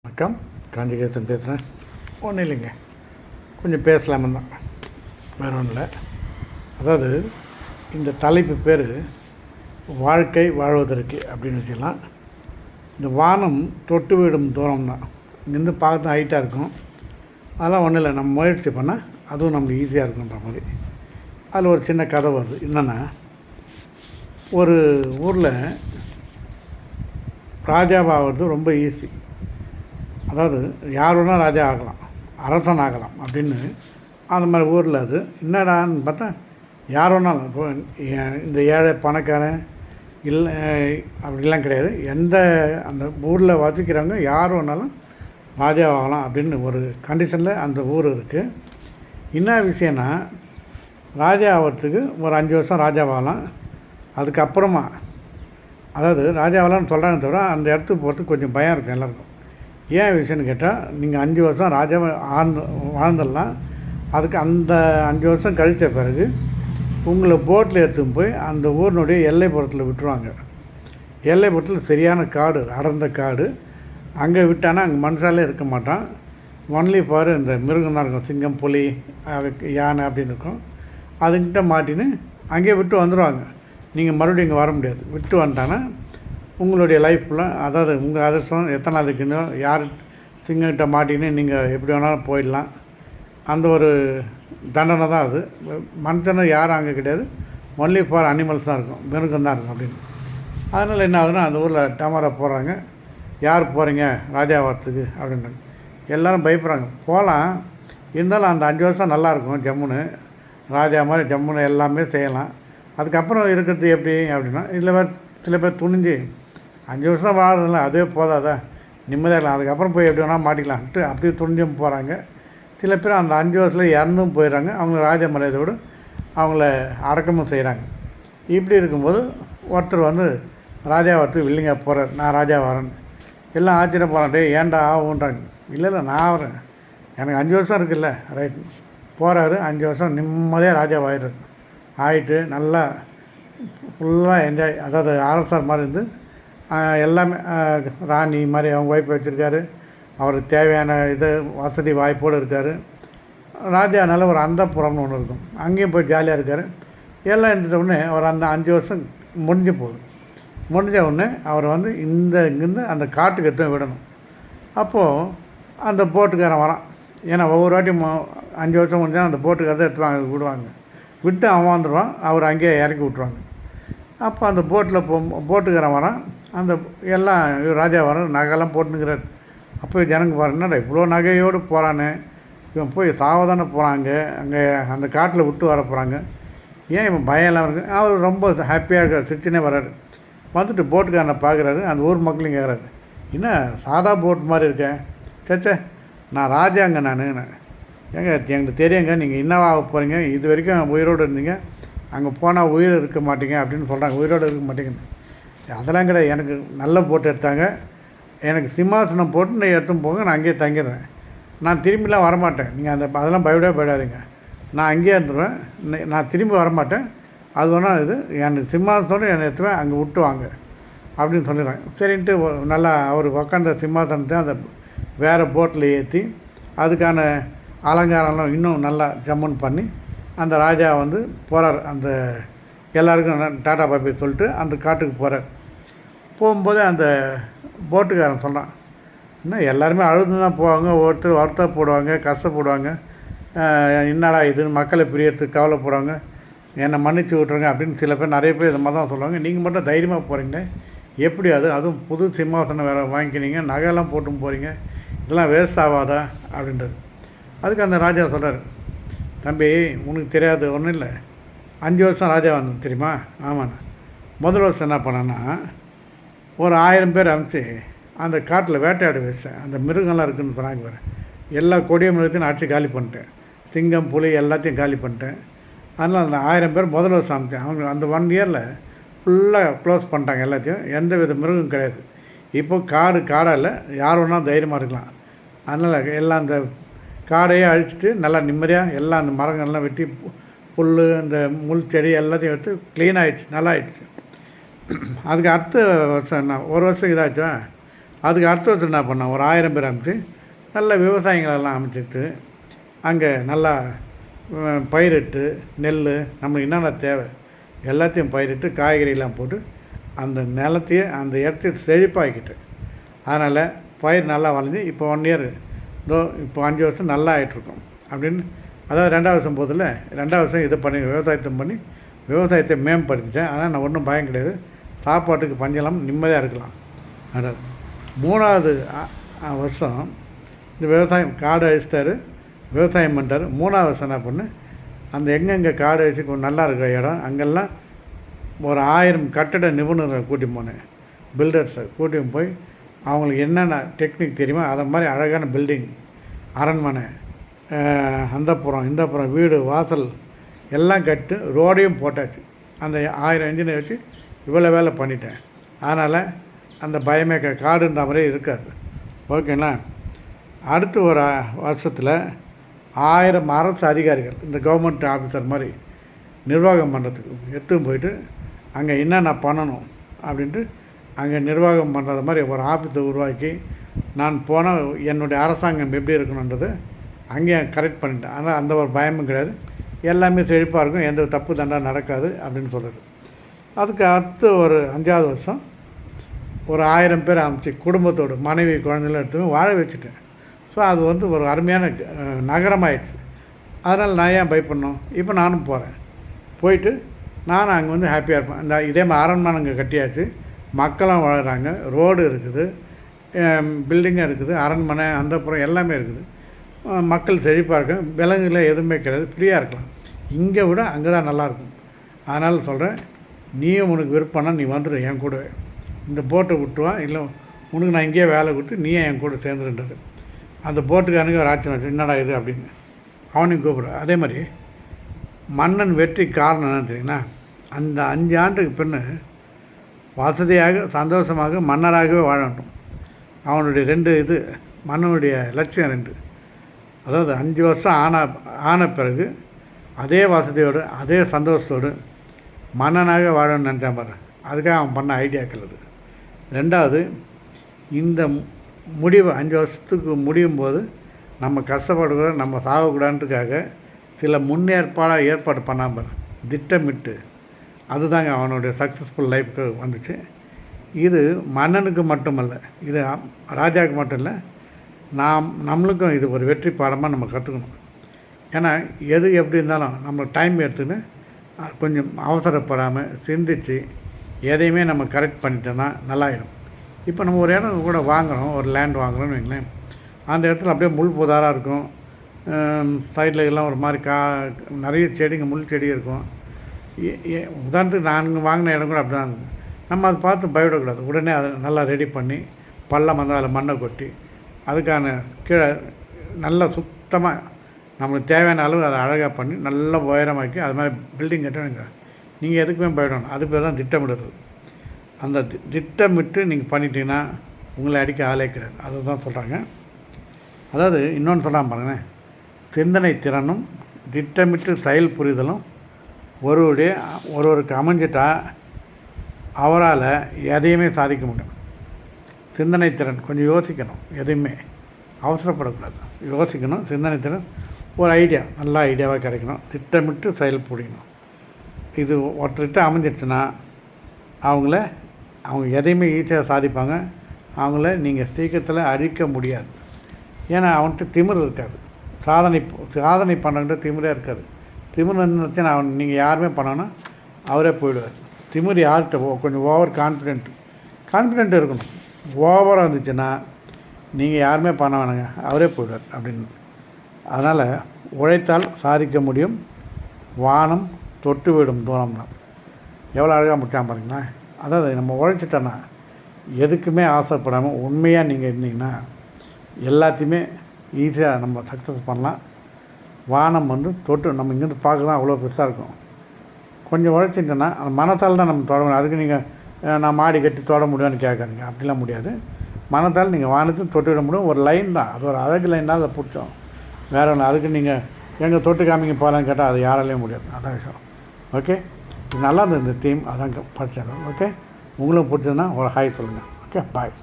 வணக்கம். காஞ்சிகேசன் பேசுகிறேன். ஒன்றும் இல்லைங்க, கொஞ்சம் பேசலாமே தான், வேறு ஒன்றும் இல்லை. அதாவது இந்த தலைப்பு பேர் வாழ்க்கை வாழ்வதற்கு அப்படின்னு வச்சுக்கலாம். இந்த வானம் தொட்டு விடும் தூரம் தான். இங்கேருந்து பார்த்து ஹைட்டாக இருக்கும். அதெல்லாம் ஒன்றும் இல்லை, நம்ம முயற்சி பண்ணால் அதுவும் நம்மளுக்கு ஈஸியாக இருக்குன்ற மாதிரி. அதில் ஒரு சின்ன கதை வருது. என்னென்னா, ஒரு ஊரில் ராஜாவாகிறது ரொம்ப ஈஸி. அதாவது யார் வேணால் ராஜா ஆகலாம், அரசன் ஆகலாம் அப்படின்னு அந்த மாதிரி ஊரில். அது என்னடான்னு பார்த்தா யார் வேணாலும், இப்போ இந்த ஏழை பணக்காரன் இல்லை அப்படிலாம் கிடையாது. எந்த அந்த ஊரில் வசிக்கிறவங்க யார் வேணாலும் ராஜா ஆகலாம் அப்படின்னு ஒரு கண்டிஷனில் அந்த ஊர் இருக்குது. என்ன விஷயம்னா, ராஜா ஆகிறதுக்கு ஒரு 5 வருஷம் ராஜாவாகலாம். அதுக்கப்புறமா அதாவது ராஜாவெல்லாம் சொல்கிறாங்க தவிர அந்த இடத்துக்கு போகிறதுக்கு கொஞ்சம் பயம் இருக்கும் எல்லாருக்கும். ஏன் விஷயம்னு கேட்டால், நீங்கள் 5 வருஷம் ராஜாவை வாழ்ந்துடலாம். அதுக்கு அந்த 5 வருஷம் கழித்த பிறகு உங்களை போட்டில் எடுத்துன்னு போய் அந்த ஊரினுடைய எல்லைப்புறத்தில் விட்டுருவாங்க. எல்லைப்புறத்தில் சரியான காடு, அடர்ந்த காடு. அங்கே விட்டானா அங்கே மனுஷாலே இருக்க மாட்டான். ஒன்லி பாரு இந்த மிருகம் தான் இருக்கும், சிங்கம், புலி, யானை அப்படின்னு இருக்கும். அதுக்கிட்ட மாட்டின்னு அங்கேயே விட்டு வந்துடுவாங்க. நீங்கள் மறுபடியும் இங்கே வர முடியாது. விட்டு வந்துட்டாங்கன்னா உங்களுடைய லைஃப்பில், அதாவது உங்கள் அதிர்ஷ்டம் எத்தனை நாள் இருக்குன்னு, யார் சிங்கக்கிட்ட மாட்டின்னு நீங்கள் எப்படி வேணாலும் போயிடலாம். அந்த ஒரு தண்டனை தான் அது. மனுஷனும் யாரும் அங்கே கிடையாது, ஒன்லி ஃபார் அனிமல்ஸ் தான் இருக்கும், மிருகம் தான் இருக்கும் அப்படின்னு. அதனால் என்ன ஆகுதுன்னா, அந்த ஊரில் டமாரா போடுறாங்க. யார் போகிறீங்க ராஜா ஆகிறதுக்கு அப்படின்னு. எல்லோரும் பயப்படுறாங்க. போகலாம், இருந்தாலும் அந்த 5 வருஷம் நல்லாயிருக்கும், ஜம்முன்னு ராஜா மாதிரி ஜம்முன்னு எல்லாமே செய்யலாம். அதுக்கப்புறம் இருக்கிறது எப்படி அப்படின்னா, இதில் சில பேர் துணிஞ்சு 5 வருஷம் வாழ்றதில்ல, அதுவே போதாதா, நிம்மதியாக இருக்கலாம், அதுக்கப்புறம் போய் எப்படி வேணால் மாட்டிக்கலான்ட்டு அப்படியே துணிஞ்சும் போகிறாங்க. சில பேர் அந்த 5 வருஷத்தில் இறந்தும் போயிடுறாங்க. அவங்க ராஜ மரியாதையோடு அவங்கள அடக்கமும் செய்கிறாங்க. இப்படி இருக்கும்போது ஒருத்தர் வந்து ராஜாவாகிறதுக்கு வில்லிங்க போகிறார். நான் ராஜா வரேன். எல்லாம் ஆச்சரியம் போகிறான்டே, ஏன்டா ஆகுன்றாங்க. இல்லை நான் வரேன், எனக்கு 5 வருஷம் இருக்குல்ல, ரைட். போகிறாரு. 5 வருஷம் நிம்மதியாக ராஜாவாயிடுறாரு. ஆகிட்டு நல்லா ஃபுல்லாக என்ஜாய், அதாவது அரசர் மாதிரி இருந்து எல்லாமே ராணி மாதிரி அவங்க ஒய்ஃப் வச்சுருக்காரு. அவருக்கு தேவையான இது வசதி வாய்ப்போடு இருக்கார். ராஜானால ஒரு அந்தப்புறம்னு ஒன்று இருக்கும், அங்கேயும் போய் ஜாலியாக இருக்கார். எல்லாம் இருந்துட்ட உடனே அவர் அந்த 5 வருஷம் முடிஞ்ச போகுது. முடிஞ்ச உடனே அவர் வந்து இங்கேருந்து அந்த காட்டுக்கு எடுத்து விடணும். அப்போது அந்த போட்டுக்காரன் வரான். ஏன்னா ஒவ்வொரு வாட்டியும் 5 வருஷம் முடிஞ்சால் அந்த போட்டுக்காரத்தை எடுத்துவாங்க, விடுவாங்க. விட்டு அவன் வந்துடுவான், அவர் அங்கேயே இறக்கி விட்ருவாங்க. அப்போ அந்த போட்டில் போட்டுக்காரன் வரான். அந்த எல்லாம் ராஜா வரான், நகைலாம் போட்டுனுக்கிறார். அப்போ ஜனங்க பாருங்க, என்னடா இவ்வளோ நகையோடு போகிறானே, இவன் போய் சாவதானே போகிறாங்க, அங்கே அந்த காட்டில் விட்டு வர போகிறாங்க, ஏன் இவன் பயம் எல்லாம் இருக்குது. அவர் ரொம்ப ஹாப்பியாக இருக்கார், சிரிச்சுனே வர்றாரு. வந்துட்டு போட்டுக்காரனை பார்க்குறாரு. அந்த ஊர் மக்களையும் கேட்குறாரு, என்ன சாதா போட் மாதிரி இருக்கேன், சேச்சே நான் ராஜாங்க, நான் ஏங்க எங்களுக்கு தெரியுங்க, நீங்கள் என்னவா ஆக போகிறீங்க, இது வரைக்கும் உயிரோடு இருந்தீங்க, அங்கே போனால் உயிர் இருக்க மாட்டீங்க அப்படின்னு சொல்கிறாங்க. உயிரோடு இருக்க மாட்டேங்குன்னு. அதெல்லாம் கிடையாது, எனக்கு நல்ல போட்டு எடுத்தாங்க, எனக்கு சிம்மாசனம் போட்டு நான் எடுத்துன்னு போங்க, நான் அங்கேயே தங்கிடுறேன், நான் திரும்பிலாம் வரமாட்டேன், நீங்கள் அதெல்லாம் பயப்படாதீங்க, நான் அங்கேயே இருந்துடுவேன், நான் திரும்பி வரமாட்டேன், அது வேணால் இது எனக்கு சிம்மாசனத்தோடு என்னை எடுத்துவேன், அங்கே விட்டுவாங்க அப்படின்னு சொல்லிடுறாங்க. சரின்ட்டு நல்லா அவர் உட்காந்த சிம்மாசனத்தை அந்த வேறு போட்டில் ஏற்றி அதுக்கான அலங்காரம்லாம் இன்னும் நல்லா ஜம்முன்னு பண்ணி அந்த ராஜா வந்து போகிறார். அந்த எல்லாருக்கும் டாட்டா பாப்பி சொல்லிட்டு அந்த காட்டுக்கு போகிறார். போகும்போது அந்த போட்டுக்காரன் சொல்கிறான், இன்னும் எல்லாருமே அழுது தான் போவாங்க, ஒருத்தர் வருத்தப்படுவாங்க, கஷ்டப்படுவாங்க, என்னடா இதுன்னு மக்களை பிரியறதுக்கு கவலைப்படுவாங்க, என்னை மன்னிச்சு விட்ருங்க அப்படின்னு சில பேர், நிறைய பேர் இது மாதிரி தான் சொல்லுவாங்க. நீங்கள் மட்டும் தைரியமாக போகிறீங்க, எப்படி அதுவும் புது சிம்மாசனம் வேறு வாங்கிக்கினீங்க, நகையெல்லாம் போட்டும் போகிறீங்க, இதெல்லாம் வேஸ்ட் ஆகாதா அப்படின்றது. அதுக்கு அந்த ராஜா சொல்கிறார், தம்பி உனக்கு தெரியாது ஒன்றும் இல்லை, 5 வருஷம் ராஜா வந்தேன் தெரியுமா. ஆமாண்ணா. முதல் வருஷம் என்ன பண்ணேன்னா, ஒரு 1000 பேர் அனுப்பிச்சு அந்த காட்டில் வேட்டையாட வச்சேன். அந்த மிருகம்லாம் இருக்குதுன்னு சொன்னாங்க பாரு, எல்லா கொடிய மிருகத்தையும் அடித்து காலி பண்ணிட்டேன், சிங்கம், புலி எல்லாத்தையும் காலி பண்ணிட்டேன். அதனால் அந்த 1000 பேர் முதல் வருஷம் அனுப்பிச்சேன். அவங்க அந்த 1 இயரில் ஃபுல்லாக க்ளோஸ் பண்ணிட்டாங்க எல்லாத்தையும், எந்த வித மிருகம் கிடையாது. இப்போ காடாக இல்லை, யார் வேணாலும் தைரியமாக இருக்கலாம். அதனால் எல்லாம் அந்த காடையே அழிச்சிட்டு நல்லா நிம்மதியாக எல்லாம் அந்த மரங்கள்லாம் வெட்டி புல், இந்த முள் செடி எல்லாத்தையும் எடுத்து க்ளீன் ஆகிடுச்சு, நல்லா ஆகிடுச்சு. அதுக்கு அடுத்த வருஷம் என்ன, ஒரு வருஷம் இதாச்சா, அதுக்கு அடுத்த வருஷம் என்ன பண்ணோம், ஒரு 1000 பேர் அமைச்சு நல்ல விவசாயிகளெல்லாம் அமைச்சிட்டு அங்கே நல்லா பயிரிட்டு நெல் நம்மளுக்கு என்னென்ன தேவை எல்லாத்தையும் பயிரிட்டு காய்கறியெல்லாம் போட்டு அந்த நிலத்தையே அந்த இடத்தையும் செழிப்பாக்கிட்டு, அதனால் பயிர் நல்லா வளைஞ்சி இப்போ 1 இயர் இப்போ 5 வருஷம் நல்லா ஆகிட்ருக்கோம் அப்படின்னு. அதாவது 2வது வருஷம் போதில் 2வது வருஷம் இதை பண்ணி விவசாயத்தை மேம்படுத்திட்டேன். அதனால் நான் ஒன்றும் பயம் கிடையாது, சாப்பாட்டுக்கு பஞ்சலாம், நிம்மதியாக இருக்கலாம். அதாவது 3வது வருஷம் இந்த விவசாயம் காடு அழிச்சிட்டாரு, விவசாயம் பண்ணிட்டார். 3வது வருஷம் என்ன பண்ணு, அந்த எங்கெங்கே காடு அழிச்சு கொஞ்சம் நல்லா இருக்கிற இடம் அங்கெல்லாம் ஒரு 1000 கட்டட நிபுணரை கூட்டி போனேன், பில்டர்ஸை கூட்டி போய் அவங்களுக்கு என்னென்ன டெக்னிக் தெரியுமோ அதை மாதிரி அழகான பில்டிங், அரண்மனை, அந்தப்புறம் இந்தப்புறம் வீடு வாசல் எல்லாம் கட்டு ரோடையும் போட்டாச்சு. அந்த 1000 இன்ஜினை வச்சு இவ்வளோ வேலை பண்ணிட்டேன். அதனால் அந்த பயமே காடுன்ற மாதிரியே இருக்காது. ஓகேங்களா. அடுத்து ஒரு வருஷத்தில் 1000 அரசு அதிகாரிகள் இந்த கவர்மெண்ட் ஆஃபீஸர் மாதிரி நிர்வாகம் பண்ணுறதுக்கு எடுத்துன்னு போயிட்டு அங்கே என்னென்ன பண்ணணும் அப்படின்ட்டு அங்கே நிர்வாகம் பண்ணுறது மாதிரி ஒரு ஆஃபீஸை உருவாக்கி நான் போனால் என்னுடைய அரசாங்கம் எப்படி இருக்கணுன்றது அங்கேயே கரெக்ட் பண்ணிட்டேன். ஆனால் அந்த ஒரு பயமும் கிடையாது, எல்லாமே செழிப்பாக இருக்கும், எந்த தப்பு தண்டா நடக்காது அப்படின்னு சொல்கிறது. அதுக்கு அடுத்து ஒரு 5வது வருஷம் ஒரு 1000 பேர் அமைச்சு குடும்பத்தோடு மனைவி குழந்தைலாம் எடுத்து வாழ வச்சுட்டேன். ஸோ அது ஒரு அருமையான நகரமாயிடுச்சு. அதனால் நான் ஏன் பயப்படணும். இப்போ நானும் போகிறேன், போயிட்டு நானும் அங்கே ஹாப்பியாக இருப்பேன். இந்த இதே மாதிரி அரண்மனை அங்கே கட்டியாச்சு, மக்களும் வாழுறாங்க, ரோடு இருக்குது, பில்டிங்கும் இருக்குது, அரண்மனை அந்தப்புறம் எல்லாமே இருக்குது, மக்கள் செழிப்பாக இருக்கும், விலங்குகளே எதுவுமே கிடையாது, ஃப்ரீயாக இருக்கலாம். இங்கே விட அங்கே தான் நல்லாயிருக்கும். அதனால் சொல்கிறேன், நீயும் உனக்கு விருப்பம்னா நீ வந்துடு என் கூட, இந்த போட்டை விட்டுவா, இல்லை உனக்கு நான் இங்கேயே வேலை கொடுத்து நீயே என் கூட சேர்ந்துருன்றாரு. அந்த போட்டுக்காரனுக்கு ஒரு ஆட்சி வச்சு என்னடா இது அப்படின்னு அவனையும் கூப்பிட்ற. அதே மாதிரி மன்னன் வெற்றி காரணம் என்ன தெரியுங்களா, அந்த 5 ஆண்டுக்கு பின்னு வசதியாக சந்தோஷமாக மன்னராகவே வாழணும். அவனுடைய 2 மன்னனுடைய லட்சியம் 2. அதாவது 5 வருஷம் ஆன பிறகு அதே வசதியோடு அதே சந்தோஷத்தோடு மன்னனாக வாழணும்னு நினச்சான் பாரு. அதுக்காக அவன் பண்ண ஐடியாக்கள் அது. 2வது, இந்த முடிவு 5 வருஷத்துக்கு முடியும் போது நம்ம கஷ்டப்படக்கூட நம்ம சாகக்கூடாதுன்றதுக்காக சில ஏற்பாடு பண்ணாமல் திட்டமிட்டு, அதுதாங்க அவனுடைய சக்ஸஸ்ஃபுல் லைஃப்க்கு வந்துச்சு. இது மன்னனுக்கு மட்டுமல்ல, இது ராஜாவுக்கு மட்டும் இல்லை, நம்மளுக்கும் இது ஒரு வெற்றி பாடமாக நம்ம கற்றுக்கணும். ஏன்னா எது எப்படி இருந்தாலும் நம்ம டைம் எடுத்துன்னு கொஞ்சம் அவசரப்படாமல் சிந்தித்து எதையுமே நம்ம கரெக்ட் பண்ணிட்டோன்னா நல்லாயிடும். இப்போ நம்ம ஒரு இடம் கூட வாங்குகிறோம், ஒரு லேண்ட் வாங்குகிறோன்னு வைங்களேன், அந்த இடத்துல அப்படியே முள் புதாராக இருக்கும், சைடில் எல்லாம் ஒரு மாதிரி நிறைய செடிங்க முள் செடி இருக்கும். உதாரணத்துக்கு நான் வாங்கின இடம் கூட அப்படி தான் இருக்கும். நம்ம அதை பார்த்து பயப்படக்கூடாது, உடனே அதை நல்லா ரெடி பண்ணி பள்ளம் வந்து அதில் மண்ணை கொட்டி அதுக்கான கீழே நல்லா சுத்தமாக நம்மளுக்கு தேவையான அளவு அதை அழகாக பண்ணி நல்லா உயரமாக்கி அது மாதிரி பில்டிங் கட்டணுங்க. நீங்கள் எதுக்குமே பயப்படணும், அது பேர் தான் திட்டமிடுறது. அந்த திட்டமிட்டு நீங்கள் பண்ணிட்டீங்கன்னா உங்களை அடிக்க ஆளே கிடையாது. அதை தான் சொல்கிறாங்க. அதாவது இன்னொன்று சொல்கிறாங்க பாருங்களேன், சிந்தனை திறனும் திட்டமிட்டு செயல் புரிதலும் ஒருவருக்கு அமைஞ்சிட்டா அவரால் எதையுமே சாதிக்க முடியும். சிந்தனை திறன் கொஞ்சம் யோசிக்கணும், எதையுமே அவசரப்படக்கூடாது, யோசிக்கணும். சிந்தனை திறன் ஒரு ஐடியா நல்ல ஐடியாவாக கிடைக்கணும், திட்டமிட்டு செயல் புரியணும். இது ஒருத்தர்கிட்ட அமைஞ்சிடுச்சுன்னா அவங்க எதையுமே ஈஸியாக சாதிப்பாங்க. அவங்கள நீங்கள் சீக்கிரத்தில் அழிக்க முடியாது. ஏன்னா அவன்கிட்ட திமிர் இருக்காது, சாதனை பண்ணுறவன்கிட்ட திமிரே இருக்காது. திமிர் இருந்துச்சுன்னா நீங்கள் யாருமே பண்ணோன்னா அவரே போயிடுவார். திமிர் யார்கிட்ட கொஞ்சம் ஓவர் கான்ஃபிடென்ட் இருக்கணும். ஓவராக இருந்துச்சுன்னா நீங்கள் யாருமே பண்ண வேணாங்க, அவரே போயிடுவார் அப்படின்னு. அதனால் உழைத்தால் சாதிக்க முடியும், வானம் தொட்டு விடும் தூரம் தான். எவ்வளோ அழகாக முடிச்சான் பாருங்களா. அதாவது நம்ம உழைச்சிட்டோன்னா எதுக்குமே ஆசைப்படாமல் உண்மையாக நீங்கள் இருந்தீங்கன்னா எல்லாத்தையுமே ஈஸியாக நம்ம சக்ஸஸ் பண்ணலாம். வானம் தொட்டு நம்ம இங்கேருந்து பார்க்க தான் அவ்வளோ பெருசாக இருக்கும். கொஞ்சம் உழைச்சிட்டோன்னா அந்த மனத்தால் தான் நம்ம தொட முடியும். அதுக்கு நீங்கள் நான் மாடி கட்டி தொட முடியும்னு கேட்காதீங்க, அப்படிலாம் முடியாது. மனத்தால் நீங்கள் வானத்தையும் தொட்டு விட முடியும். ஒரு லைன் தான், அது ஒரு அழகு லைன் தான், அதை பிடிச்சோம். வேறு ஒன்று அதுக்கு நீங்கள் எங்கே தொட்டு காமிங்க போகலான்னு கேட்டால் அது யாராலையும் முடியாது. அதான் விஷயம். ஓகே, இது நல்லா இருந்தது இந்த தீம், அதான் படித்தாங்க. ஓகே, உங்களுக்கு பிடிச்சதுன்னா ஒரு ஹாய் சொல்லுங்கள். ஓகே, பாய்.